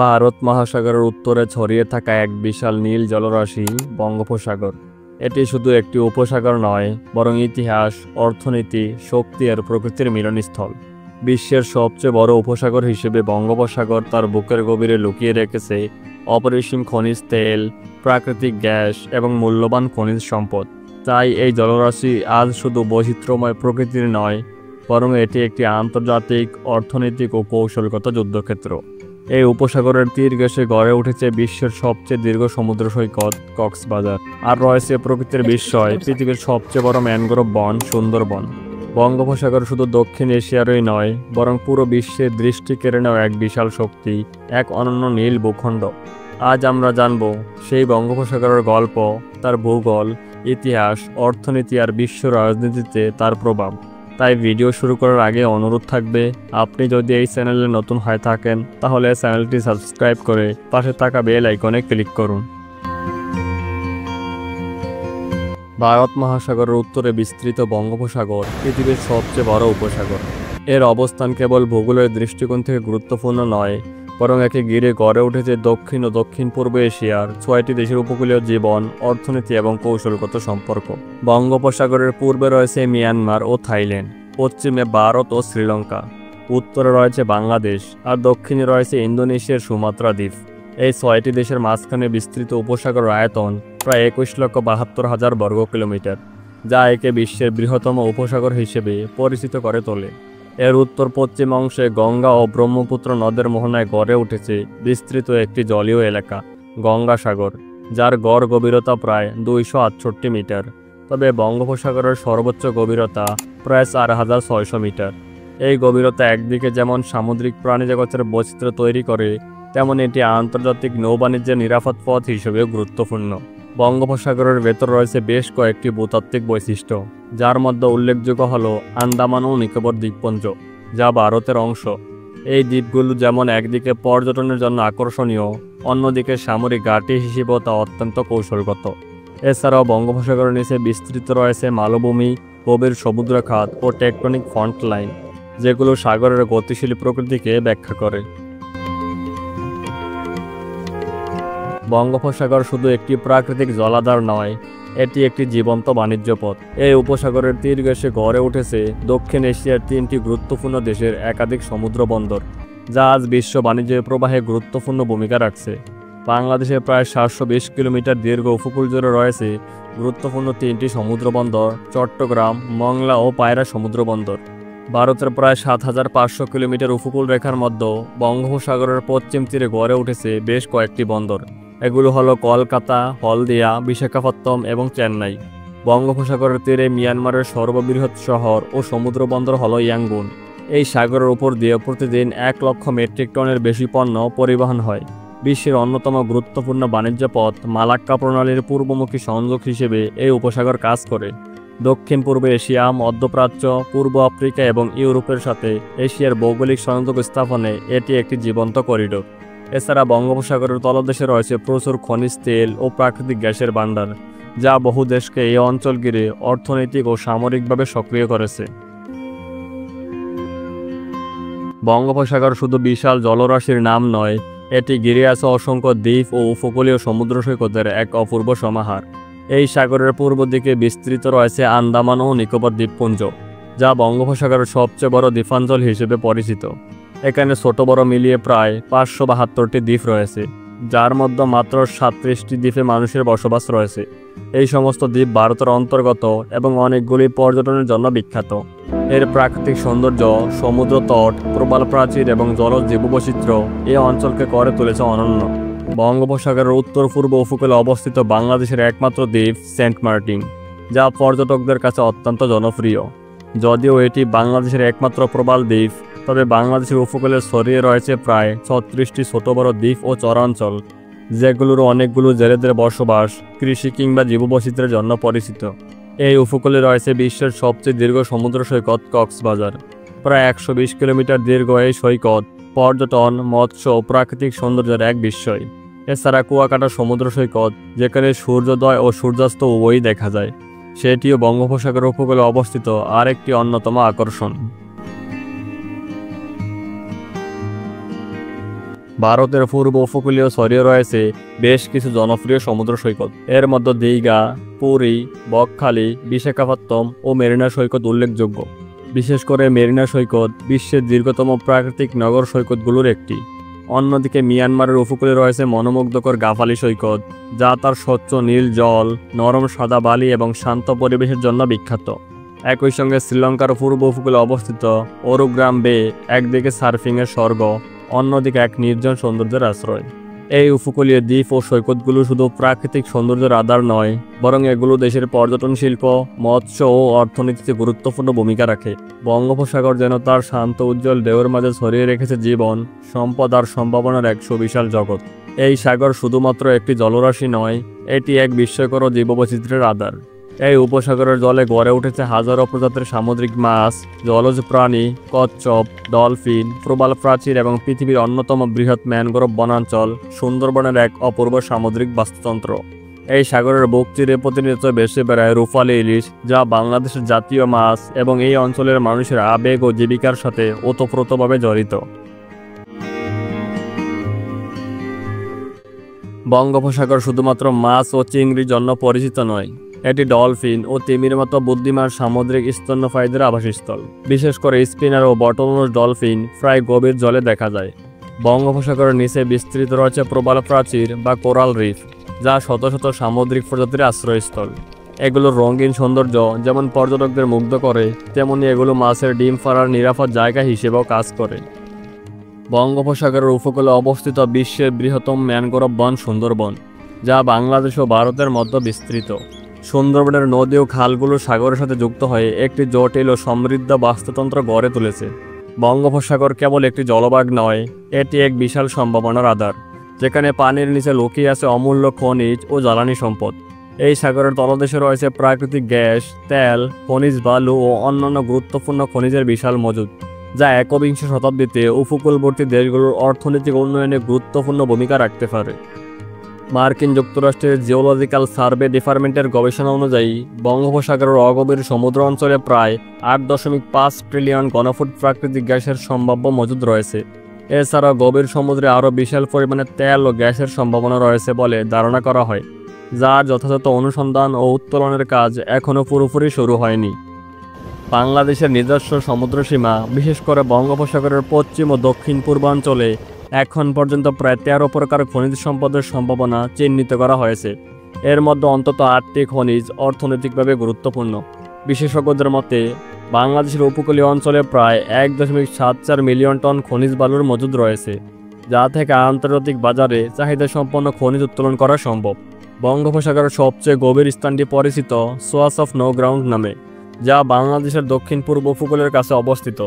ভারত মহাসাগরের উত্তরে ছড়িয়ে থাকা এক বিশাল নীল জলরাশি বঙ্গোপসাগর। এটি শুধু একটি উপসাগর নয়, বরং ইতিহাস, অর্থনীতি, শক্তি আর প্রকৃতির মিলনস্থল। বিশ্বের সবচেয়ে বড় উপসাগর হিসেবে বঙ্গোপসাগর তার বুকের গভীরে লুকিয়ে রেখেছে অপরিসীম খনিজ তেল, প্রাকৃতিক গ্যাস এবং মূল্যবান খনিজ সম্পদ। তাই এই জলরাশি আজ শুধু বৈচিত্র্যময় প্রকৃতির নয়, বরং এটি একটি আন্তর্জাতিক, অর্থনৈতিক ও কৌশলগত যুদ্ধক্ষেত্র। এই উপসাগরের তীর ঘেঁষে গড়ে উঠেছে বিশ্বের সবচেয়ে দীর্ঘ সমুদ্র সৈকত কক্সবাজার, আর রয়েছে প্রকৃতির বিস্ময়, পৃথিবীর সবচেয়ে বড় ম্যানগ্রোভ বন সুন্দরবন। বঙ্গোপসাগর শুধু দক্ষিণ এশিয়ারই নয়, বরং পুরো বিশ্বের দৃষ্টি কেড়ে নেওয়া এক বিশাল শক্তি, এক অনন্য নীল ভূখণ্ড। আজ আমরা জানব সেই বঙ্গোপসাগরের গল্প, তার ভূগোল, ইতিহাস, অর্থনীতি আর বিশ্ব রাজনীতিতে তার প্রভাব। তাই ভিডিও শুরু করার আগে অনুরোধ থাকবে, আপনি যদি এই চ্যানেলে নতুন হয়ে থাকেন তাহলে চ্যানেলটি সাবস্ক্রাইব করে পাশে থাকা বেল আইকনে ক্লিক করুন। ভারত মহাসাগরের উত্তরে বিস্তৃত বঙ্গোপসাগর পৃথিবীর সবচেয়ে বড় উপসাগর। এর অবস্থান কেবল ভূগোলের দৃষ্টিকোণ থেকে গুরুত্বপূর্ণ নয়, বরং একে ঘিরে গড়ে উঠেছে দক্ষিণ ও দক্ষিণ পূর্ব এশিয়ার 6টি দেশের উপকূলীয় জীবন, অর্থনীতি এবং কৌশলগত সম্পর্ক। বঙ্গোপসাগরের পূর্বে রয়েছে মিয়ানমার ও থাইল্যান্ড, পশ্চিমে ভারত ও শ্রীলঙ্কা, উত্তরে রয়েছে বাংলাদেশ, আর দক্ষিণে রয়েছে ইন্দোনেশিয়ার সুমাত্রা দ্বীপ। এই 6টি দেশের মাঝখানে বিস্তৃত উপসাগর আয়তন প্রায় 21,72,000 বর্গ কিলোমিটার, যা একে বিশ্বের বৃহত্তম উপসাগর হিসেবে পরিচিত করে তোলে। এর উত্তর পশ্চিম অংশে গঙ্গা ও ব্রহ্মপুত্র নদের মোহনায় গড়ে উঠেছে বিস্তৃত একটি জলীয় এলাকা গঙ্গাসাগর, যার গড় গভীরতা প্রায় 268 মিটার। তবে বঙ্গোপসাগরের সর্বোচ্চ গভীরতা প্রায় 4,600 মিটার। এই গভীরতা একদিকে যেমন সামুদ্রিক প্রাণীজগতের বৈচিত্র্য তৈরি করে, তেমন এটি আন্তর্জাতিক নৌবাণিজ্যের নিরাপদ পথ হিসেবেও গুরুত্বপূর্ণ। বঙ্গোপসাগরের ভেতর রয়েছে বেশ কয়েকটি ভূতাত্ত্বিক বৈশিষ্ট্য, যার মধ্যে উল্লেখযোগ্য হল আন্দামান ও নিকোবর দ্বীপপুঞ্জ, যা ভারতের অংশ। এই দ্বীপগুলো যেমন একদিকে পর্যটনের জন্য আকর্ষণীয়, অন্যদিকে সামরিক ঘাঁটি হিসেবেও তা অত্যন্ত কৌশলগত। এছাড়াও বঙ্গোপসাগরের নিচে বিস্তৃত রয়েছে মালভূমি, গভীর সমুদ্রখাত ও টেকটনিক ফন্ট লাইন, যেগুলো সাগরের গতিশীল প্রকৃতিকে ব্যাখ্যা করে। বঙ্গোপসাগর শুধু একটি প্রাকৃতিক জলাধার নয়, এটি একটি জীবন্ত বাণিজ্য পথ। এই উপসাগরের তীর ঘেঁষে গড়ে উঠেছে দক্ষিণ এশিয়ার 3টি গুরুত্বপূর্ণ দেশের একাধিক সমুদ্র বন্দর, যা আজ বিশ্ব বাণিজ্যের প্রবাহে গুরুত্বপূর্ণ ভূমিকা রাখছে। বাংলাদেশের প্রায় 720 কিলোমিটার দীর্ঘ উপকূল জুড়ে রয়েছে গুরুত্বপূর্ণ 3টি সমুদ্র বন্দর: চট্টগ্রাম, মংলা ও পায়রা সমুদ্র বন্দর। ভারতের প্রায় 7,500 কিলোমিটার উপকূল রেখার মধ্যে বঙ্গোপসাগরের পশ্চিম তীরে গড়ে উঠেছে বেশ কয়েকটি বন্দর। এগুলো হলো কলকাতা, হলদিয়া, বিশাখাপত্তনম এবং চেন্নাই। বঙ্গোপসাগরের তীরে মিয়ানমারের সর্ববৃহৎ শহর ও সমুদ্র বন্দর হলো ইয়াঙ্গুন। এই সাগরের উপর দিয়ে প্রতিদিন 1 লক্ষ মেট্রিক টনের বেশি পণ্য পরিবহন হয়। বিশ্বের অন্যতম গুরুত্বপূর্ণ বাণিজ্য পথ মালাক্কা প্রণালীর পূর্বমুখী সংযোগ হিসেবে এই উপসাগর কাজ করে। দক্ষিণ পূর্ব এশিয়া, মধ্যপ্রাচ্য, পূর্ব আফ্রিকা এবং ইউরোপের সাথে এশিয়ার ভৌগোলিক সংযোগ স্থাপনে এটি একটি জীবন্ত করিডোর। এছাড়া বঙ্গোপসাগরের তলদেশে রয়েছে প্রচুর খনিজ তেল ও প্রাকৃতিক গ্যাসের ভাণ্ডার, যা বহু দেশকে এই অঞ্চল ঘিরে অর্থনৈতিক ও সামরিকভাবে সক্রিয় করেছে। বঙ্গোপসাগর শুধু বিশাল জলরাশির নাম নয়, এটি ঘিরে আছে অসংখ্য দ্বীপ ও উপকূলীয় সমুদ্র সৈকতের এক অপূর্ব সমাহার। এই সাগরের পূর্ব দিকে বিস্তৃত রয়েছে আন্দামান ও নিকোবর দ্বীপপুঞ্জ, যা বঙ্গোপসাগরের সবচেয়ে বড় দ্বীপাঞ্চল হিসেবে পরিচিত। এখানে ছোট বড় মিলিয়ে প্রায় 572টি দ্বীপ রয়েছে, যার মধ্যে মাত্র 37টি দ্বীপে মানুষের বসবাস রয়েছে। এই সমস্ত দ্বীপ ভারতের অন্তর্গত এবং অনেকগুলি পর্যটনের জন্য বিখ্যাত। এর প্রাকৃতিক সৌন্দর্য, সমুদ্র তট, প্রবাল প্রাচীর এবং জলজ জীববৈচিত্র্য এই অঞ্চলকে করে তুলেছে অনন্য। বঙ্গোপসাগরের উত্তর পূর্ব উপকূলে অবস্থিত বাংলাদেশের একমাত্র দ্বীপ সেন্ট মার্টিন, যা পর্যটকদের কাছে অত্যন্ত জনপ্রিয়। যদিও এটি বাংলাদেশের একমাত্র প্রবাল দ্বীপ, তবে বাংলাদেশের উপকূলে ছড়িয়ে রয়েছে প্রায় 36টি ছোট বড় দ্বীপ ও চরাঞ্চল, যেগুলোর অনেকগুলো জেলেদের বসবাস, কৃষি কিংবা জীববৈচিত্র্যের জন্য পরিচিত। এই উপকূলে রয়েছে বিশ্বের সবচেয়ে দীর্ঘ সমুদ্র সৈকত কক্সবাজার। প্রায় 120 কিলোমিটার দীর্ঘ এই সৈকত পর্যটন, মৎস্য ও প্রাকৃতিক সৌন্দর্যের এক বিস্ময়। এছাড়া কুয়াকাটা সমুদ্র সৈকত, যেখানে সূর্যোদয় ও সূর্যাস্ত উভয়ই দেখা যায়, সেটিও বঙ্গোপসাগর উপকূলে অবস্থিত আরেকটি অন্যতম আকর্ষণ। ভারতের পূর্ব উপকূলীয় ছড়িয়ে রয়েছে বেশ কিছু জনপ্রিয় সমুদ্র সৈকত। এর মধ্যে দীঘা, পুরী, বকখালি, বিশাখাপত্তনম ও মেরিনা সৈকত উল্লেখযোগ্য। বিশেষ করে মেরিনা সৈকত বিশ্বের দীর্ঘতম প্রাকৃতিক নগর সৈকতগুলোর একটি। অন্যদিকে মিয়ানমারের উপকূলে রয়েছে মনোমুগ্ধকর গাফালি সৈকত, যা তার স্বচ্ছ নীল জল, নরম সাদা বালি এবং শান্ত পরিবেশের জন্য বিখ্যাত। একই সঙ্গে শ্রীলঙ্কার পূর্ব উপকূলে অবস্থিত ওরুগ্রাম বে একদিকে সার্ফিংয়ের স্বর্গ, অন্যদিকে এক নির্জন সৌন্দর্যের আশ্রয়। এই উপকূলীয় দ্বীপ ও সৈকতগুলো শুধু প্রাকৃতিক সৌন্দর্যের আধার নয়, বরং এগুলো দেশের পর্যটন শিল্প, মৎস্য ও অর্থনীতিতে গুরুত্বপূর্ণ ভূমিকা রাখে। বঙ্গোপসাগর যেন তার শান্ত উজ্জ্বল ঢেউয়ের মাঝে ছড়িয়ে রেখেছে জীবন, সম্পদ আর সম্ভাবনার এক সুবিশাল জগৎ। এই সাগর শুধুমাত্র একটি জলরাশি নয়, এটি এক বিস্ময়কর ও জীববৈচিত্র্যের আধার। এই উপসাগরের জলে গড়ে উঠেছে হাজারো প্রজাতির সামুদ্রিক মাছ, জলজ প্রাণী, কচ্ছপ, ডলফিন, প্রবাল প্রাচীর এবং পৃথিবীর অন্যতম বৃহৎ ম্যানগ্রোভ বনাঞ্চল সুন্দরবনের এক অপূর্ব সামুদ্রিক বাস্তুতন্ত্র। এই সাগরের বুক চিরে প্রতিনিয়ত ভেসে বেড়ায় রূপালী ইলিশ, যা বাংলাদেশের জাতীয় মাছ এবং এই অঞ্চলের মানুষের আবেগ ও জীবিকার সাথে ওতপ্রোতভাবে জড়িত। বঙ্গোপসাগর শুধুমাত্র মাছ ও চিংড়ির জন্য পরিচিত নয়, এটি ডলফিন ও তিমির মতো বুদ্ধিমান সামুদ্রিক স্তন্যপায়ীদের আবাসস্থল। বিশেষ করে স্পিনার ও বটলনোজ ডলফিন প্রায় গভীর জলে দেখা যায়। বঙ্গোপসাগরের নিচে বিস্তৃত রয়েছে প্রবাল প্রাচীর বা কোরাল রিফ, যা শত শত সামুদ্রিক প্রজাতির আশ্রয়স্থল। এগুলোর রঙিন সৌন্দর্য যেমন পর্যটকদের মুগ্ধ করে, তেমনি এগুলো মাছের ডিম পাড়ার নিরাপদ জায়গা হিসেবেও কাজ করে। বঙ্গোপসাগরের উপকূলে অবস্থিত বিশ্বের বৃহত্তম ম্যানগ্রোভ বন সুন্দরবন, যা বাংলাদেশ ও ভারতের মধ্যে বিস্তৃত। সুন্দরবনের নদী ও খালগুলো সাগরের সাথে যুক্ত হয়ে একটি জটিল ও সমৃদ্ধ বাস্তুতন্ত্র গড়ে তুলেছে। বঙ্গোপসাগর কেবল একটি জলভাগ নয়, এটি এক বিশাল সম্ভাবনার আধার, যেখানে পানির নিচে লুকিয়ে আছে অমূল্য খনিজ ও জ্বালানি সম্পদ। এই সাগরের তলদেশে রয়েছে প্রাকৃতিক গ্যাস, তেল, খনিজ বালু ও অন্যান্য গুরুত্বপূর্ণ খনিজের বিশাল মজুদ, যা একবিংশ শতাব্দীতে উপকূলবর্তী দেশগুলোর অর্থনৈতিক উন্নয়নে গুরুত্বপূর্ণ ভূমিকা রাখতে পারে। মার্কিন যুক্তরাষ্ট্রের জিওলজিক্যাল সার্ভে ডিপার্টমেন্টের গবেষণা অনুযায়ী বঙ্গোপসাগরের অগভীর সমুদ্র অঞ্চলে প্রায় 8.5 ট্রিলিয়ন ঘনফুট প্রাকৃতিক গ্যাসের সম্ভাব্য মজুদ রয়েছে। এছাড়াও গভীর সমুদ্রে আরও বিশাল পরিমাণে তেল ও গ্যাসের সম্ভাবনা রয়েছে বলে ধারণা করা হয়, যার যথাযথ অনুসন্ধান ও উত্তোলনের কাজ এখনও পুরোপুরি শুরু হয়নি। বাংলাদেশের নিজস্ব সমুদ্রসীমা, বিশেষ করে বঙ্গোপসাগরের পশ্চিম ও দক্ষিণ পূর্বাঞ্চলে এখন পর্যন্ত প্রায় 13 প্রকার খনিজ সম্পদের সম্ভাবনা চিহ্নিত করা হয়েছে। এর মধ্যে অন্তত 8টি খনিজ অর্থনৈতিকভাবে গুরুত্বপূর্ণ। বিশেষজ্ঞদের মতে বাংলাদেশের উপকূলীয় অঞ্চলে প্রায় 1.74 মিলিয়ন টন খনিজ বালুর মজুদ রয়েছে, যা থেকে আন্তর্জাতিক বাজারে চাহিদা সম্পন্ন খনিজ উত্তোলন করা সম্ভব। বঙ্গোপসাগরের সবচেয়ে গভীর স্থানটি পরিচিত সোয়াস অফ নো গ্রাউন্ড নামে, যা বাংলাদেশের দক্ষিণ পূর্ব উপকূলের কাছে অবস্থিত।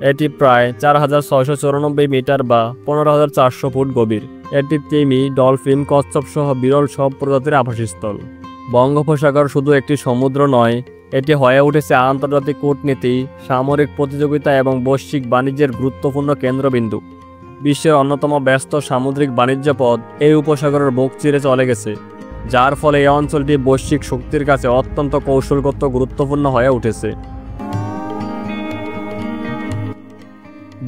এটি প্রায় 4694 মিটার বা 15400 ফুট গভীর। এটি তিমি, ডলফিন, কচ্ছপ সহ বিরল সব প্রজাতির আবাসস্থল। বঙ্গোপসাগর শুধু একটি সমুদ্র নয়, এটি হয়ে উঠেছে আন্তর্জাতিক কূটনীতি, সামরিক প্রতিযোগিতা এবং বৈশ্বিক বাণিজ্যের গুরুত্বপূর্ণ কেন্দ্রবিন্দু। বিশ্বের অন্যতম ব্যস্ত সামুদ্রিক বাণিজ্য পথ এই উপসাগরের বুক চিরে চলে গেছে, যার ফলে এই অঞ্চলটি বৈশ্বিক শক্তির কাছে অত্যন্ত কৌশলগত গুরুত্বপূর্ণ হয়ে উঠেছে।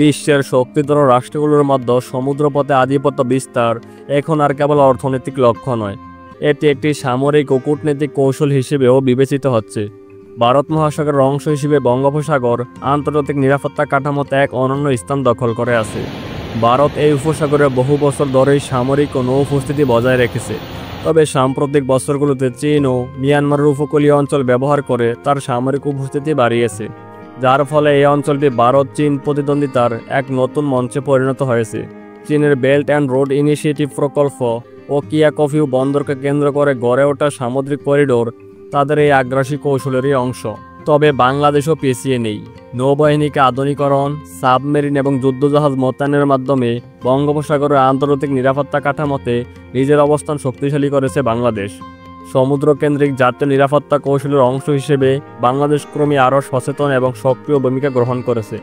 বিশ্বের শক্তিধর রাষ্ট্রগুলোর মধ্যে সমুদ্রপথে আধিপত্য বিস্তার এখন আর কেবল অর্থনৈতিক লক্ষ্য নয়, এটি একটি সামরিক ও কূটনৈতিক কৌশল হিসেবেও বিবেচিত হচ্ছে। ভারত মহাসাগরের অংশ হিসেবে বঙ্গোপসাগর আন্তর্জাতিক নিরাপত্তা কাঠামোতে এক অনন্য স্থান দখল করে আছে। ভারত এই উপসাগরে বহু বছর ধরেই সামরিক ও নৌ উপস্থিতি বজায় রেখেছে, তবে সাম্প্রতিক বছরগুলোতে চীন ও মিয়ানমারের উপকূলীয় অঞ্চল ব্যবহার করে তার সামরিক উপস্থিতি বাড়িয়েছে, যার ফলে এই অঞ্চলটি ভারত-চীন প্রতিদ্বন্দ্বিতার এক নতুন মঞ্চে পরিণত হয়েছে। চীনের বেল্ট অ্যান্ড রোড ইনিশিয়েটিভ প্রকল্প ও কিয়াকফিউ বন্দরকে কেন্দ্র করে গড়ে ওঠা সামুদ্রিক করিডোর তাদের এই আগ্রাসী কৌশলেরই অংশ। তবে বাংলাদেশও পিছিয়ে নেই। নৌবাহিনীকে আধুনিকরণ, সাবমেরিন এবং যুদ্ধজাহাজ মোতায়েনের মাধ্যমে বঙ্গোপসাগরের আন্তর্জাতিক নিরাপত্তা কাঠামোতে নিজের অবস্থান শক্তিশালী করেছে বাংলাদেশ। সমুদ্রকেন্দ্রিক জাতীয় নিরাপত্তা কৌশলের অংশ হিসেবে বাংলাদেশ ক্রমে আরও সচেতন এবং সক্রিয় ভূমিকা গ্রহণ করেছে।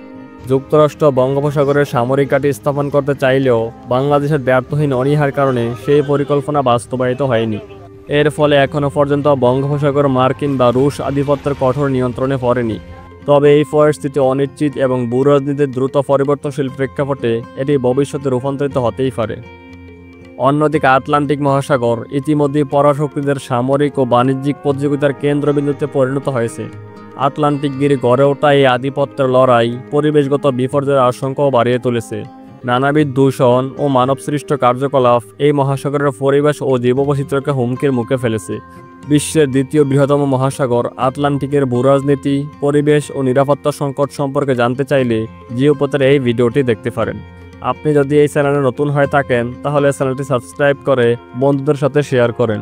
যুক্তরাষ্ট্র বঙ্গোপসাগরের সামরিক ঘাঁটি স্থাপন করতে চাইলেও বাংলাদেশের ব্যর্থহীন অনীহার কারণে সেই পরিকল্পনা বাস্তবায়িত হয়নি। এর ফলে এখনও পর্যন্ত বঙ্গোপসাগর মার্কিন বা রুশ আধিপত্যের কঠোর নিয়ন্ত্রণে পড়েনি। তবে এই পরিস্থিতি অনিশ্চিত এবং ভূরাজনীতির দ্রুত পরিবর্তনশীল প্রেক্ষাপটে এটি ভবিষ্যতে রূপান্তরিত হতেই পারে। অন্যদিকে আটলান্টিক মহাসাগর ইতিমধ্যেই পরাশক্তিদের সামরিক ও বাণিজ্যিক প্রতিযোগিতার কেন্দ্রবিন্দুতে পরিণত হয়েছে। আটলান্টিক গিরি গড়ে ওঠা এই আধিপত্যের লড়াই পরিবেশগত বিপর্যয়ের আশঙ্কাও বাড়িয়ে তুলেছে। নানাবিধ দূষণ ও মানবসৃষ্ট কার্যকলাপ এই মহাসাগরের পরিবেশ ও জীববৈচিত্র্যকে হুমকির মুখে ফেলেছে। বিশ্বের দ্বিতীয় বৃহত্তম মহাসাগর আটলান্টিকের ভূরাজনীতি, পরিবেশ ও নিরাপত্তা সংকট সম্পর্কে জানতে চাইলে জিওপথের এই ভিডিওটি দেখতে পারেন। আপনি যদি এই চ্যানেলে নতুন হয়ে থাকেন তাহলে চ্যানেলটি সাবস্ক্রাইব করে বন্ধুদের সাথে শেয়ার করেন।